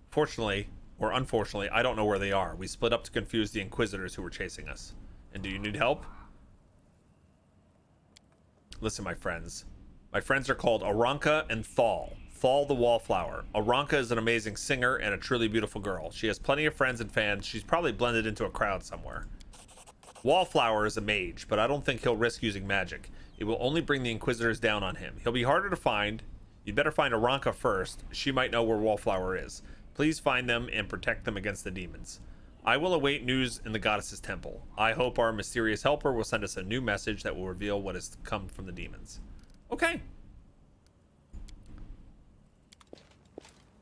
Fortunately, or unfortunately, I don't know where they are. We split up to confuse the Inquisitors who were chasing us. And do you need help? Listen, my friends. My friends are called Aranka and Thal. Thal the Wallflower. Aranka is an amazing singer and a truly beautiful girl. She has plenty of friends and fans. She's probably blended into a crowd somewhere. Wallflower is a mage, but I don't think he'll risk using magic. It will only bring the Inquisitors down on him. He'll be harder to find. You'd better find Aranka first. She might know where Wallflower is. Please find them and protect them against the demons. I will await news in the goddess's temple. I hope our mysterious helper will send us a new message that will reveal what has come from the demons. Okay.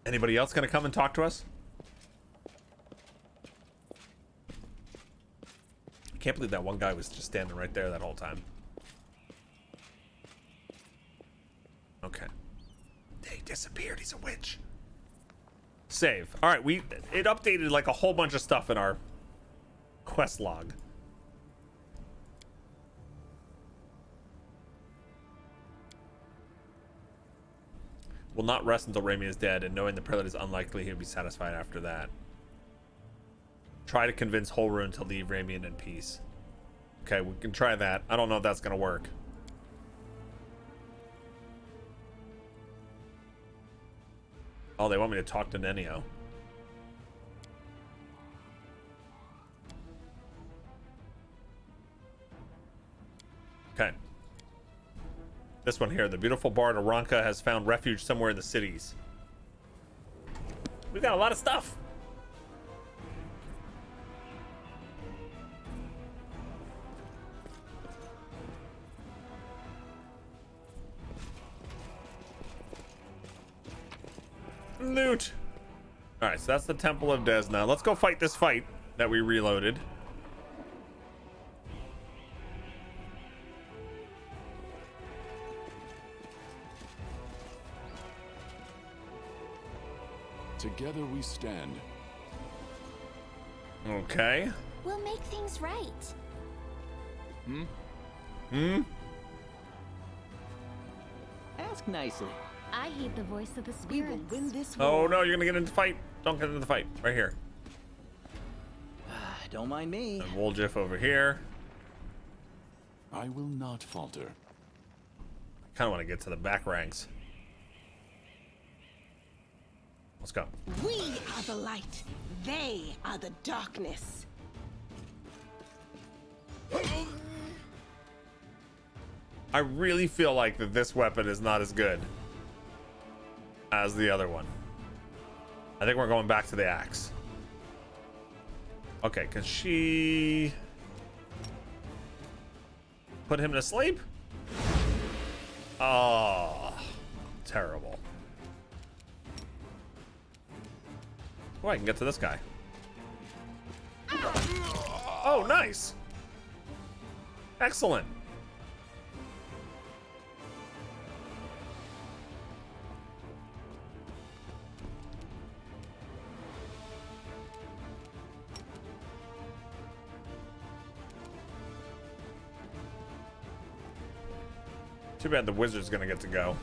Anybody else gonna come and talk to us? I can't believe that one guy was just standing right there that whole time. Okay. He disappeared. He's a witch. Save. All right, it updated like a whole bunch of stuff in our quest log. Will not rest until Raimi is dead, and knowing the prelate is unlikely, he'll be satisfied after that. Try to convince Holrun to leave Raimian in peace. Okay, we can try that. I don't know if that's gonna work. Oh, they want me to talk to Nenio. Okay. This one here. The beautiful bard Aranka has found refuge somewhere in the cities. We got a lot of stuff. Loot. All right, so that's the Temple of Desna. Let's go fight this fight that we reloaded. Together we stand. Okay. We'll make things right. Ask nicely. I heed the voice of the We will spirits. win this Oh war. no, you're gonna get into the fight. Don't get into the fight. Right here. Don't mind me. And Woljiff over here. I will not falter. I kind of want to get to the back ranks. Let's go. We are the light. They are the darkness. I really feel like that this weapon is not as good as the other one. I think we're going back to the axe. Okay, can she put him to sleep? Oh, terrible. Oh, I can get to this guy. Oh, nice. Excellent. Too bad the wizard's gonna get to go.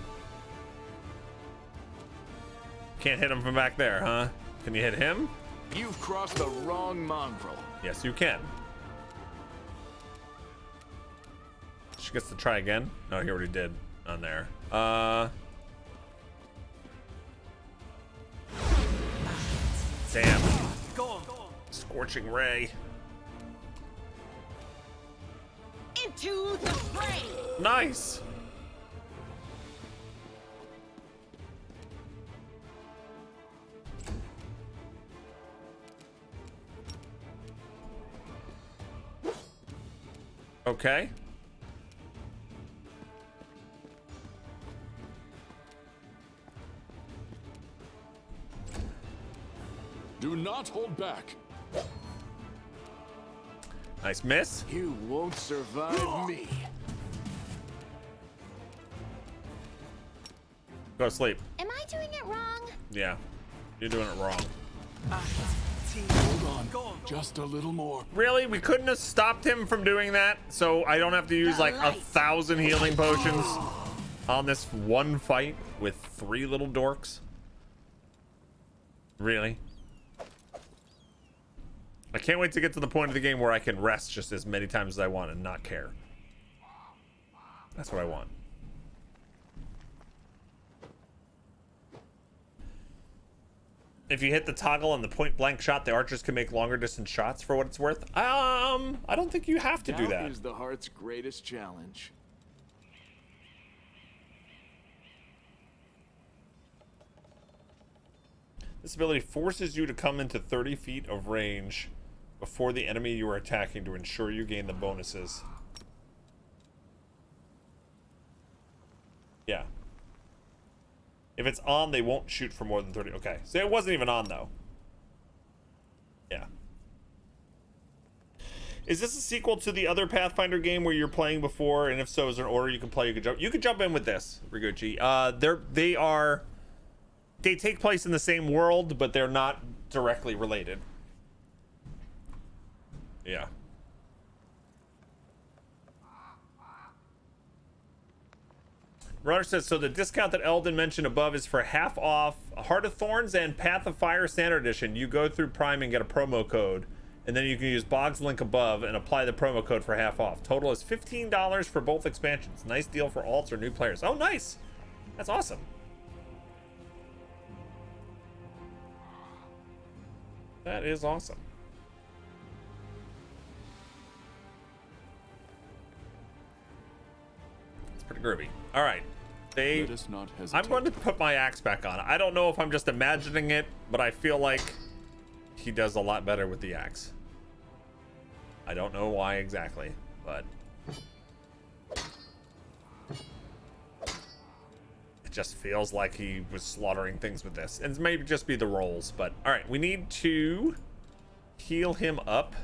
Can't hit him from back there, huh? Can you hit him? You've crossed the wrong mongrel. Yes, you can. She gets to try again. No, he already did on there. Damn. Scorching ray. Into the fray. Nice. Okay. Do not hold back. Nice miss. You won't survive me. Go to sleep. Am I doing it wrong? Yeah. You're doing it wrong. Hold on. Just a little more. Really? We couldn't have stopped him from doing that? So I don't have to use like 1,000 healing potions on this one fight with 3 little dorks? Really? I can't wait to get to the point of the game where I can rest just as many times as I want and not care. That's what I want. If you hit the toggle on the point blank shot, the archers can make longer distance shots for what it's worth. I don't think you have to do that. Doubt is the heart's greatest challenge. This ability forces you to come into 30 feet of range before the enemy you are attacking to ensure you gain the bonuses. Yeah. If it's on, they won't shoot for more than 30. Okay, so it wasn't even on, though. Yeah. Is this a sequel to the other Pathfinder game where you're playing before? And if so, is there an order you can play? You could jump in with this, Riguchi. They take place in the same world, but they're not directly related. Yeah. Runner says, so the discount that Eldon mentioned above is for half off Heart of Thorns and Path of Fire Standard Edition. You go through Prime and get a promo code, and then you can use Bog's link above and apply the promo code for half off. Total is $15 for both expansions. Nice deal for alts or new players. Oh, nice. That's awesome. That is awesome. It's pretty groovy. All right. Let us not hesitate. I'm going to put my axe back on. I don't know if I'm just imagining it, but I feel like he does a lot better with the axe. I don't know why exactly, but it just feels like he was slaughtering things with this. And maybe just be the rolls, but all right, we need to heal him up.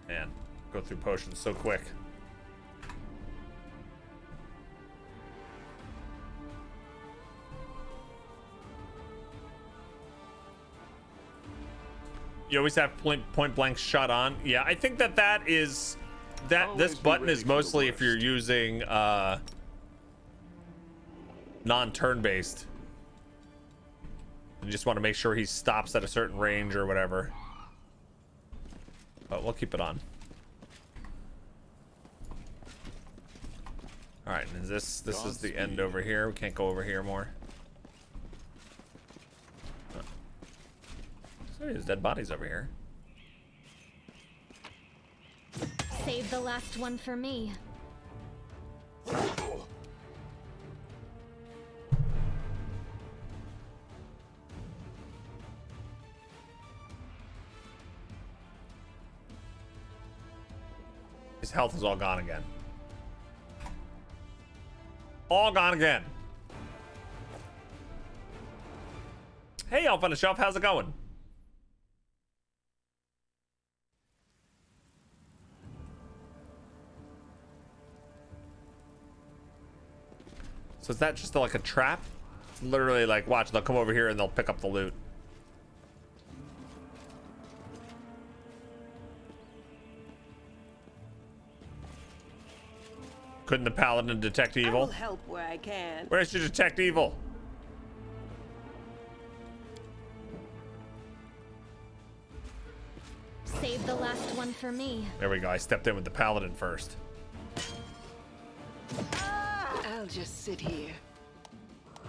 Man, go through potions so quick. You always have point blank shot on. Yeah, I think that is that this button is mostly if you're using non-turn based. You just want to make sure he stops at a certain range or whatever. But we'll keep it on. All right, and this is the end over here. We can't go over here more. Oh. So there's dead bodies over here. Save the last one for me. His health is all gone again. All gone again. Hey, Elf on the Shelf, how's it going? So is that just like a trap? It's literally like, watch, they'll come over here and they'll pick up the loot. Couldn't the paladin detect evil? I'll help where I can. Where's your detect evil? Save the last one for me. There we go. I stepped in with the paladin first. I'll just sit here.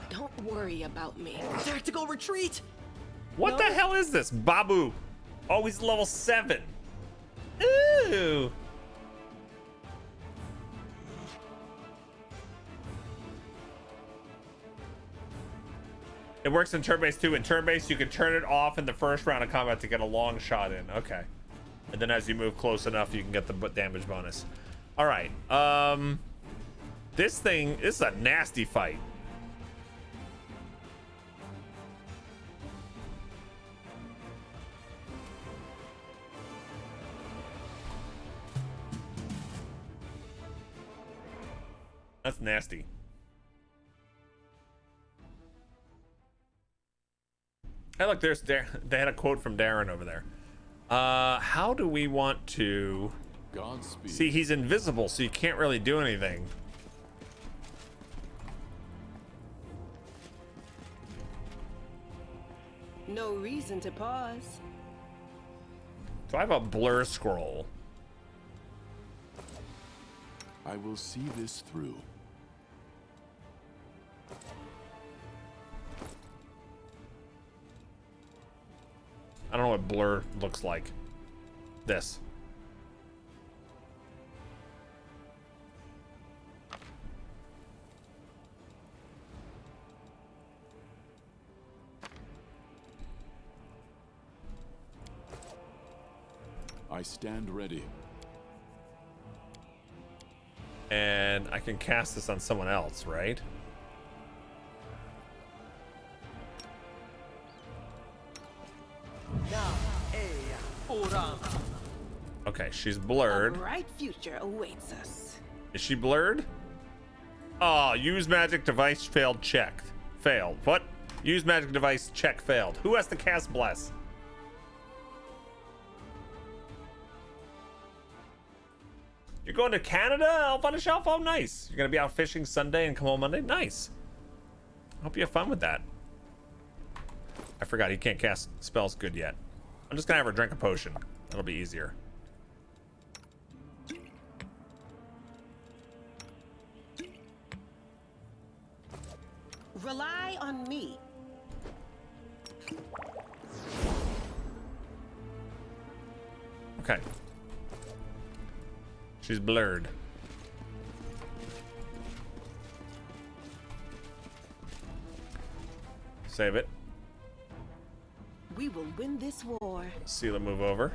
Don't worry about me. Tactical retreat! What the hell is this? Babu. Oh, he's level 7. Ooh. It works in turn-based too. In turn-based, you can turn it off in the first round of combat to get a long shot in. Okay. And then as you move close enough, you can get the damage bonus. All right. This is a nasty fight. That's nasty. Hey, look, there's they had a quote from Darren over there. How do we want to... Godspeed. See, he's invisible, so you can't really do anything. No reason to pause. So I have a blur scroll. I will see this through. I don't know what blur looks like. This. I stand ready. And I can cast this on someone else, right? Okay, she's blurred. A bright future awaits us. Is she blurred? Oh, use magic device failed checked. Failed. What? Use magic device check failed. Who has to cast bless? You're going to Canada, Elf on a Shelf? Oh, nice. You're going to be out fishing Sunday and come home Monday? Nice. Hope you have fun with that. I forgot he can't cast spells good yet. I'm just going to have her drink a potion. That'll be easier. Rely on me. Okay. She's blurred. Save it. We will win this war. Seal move over.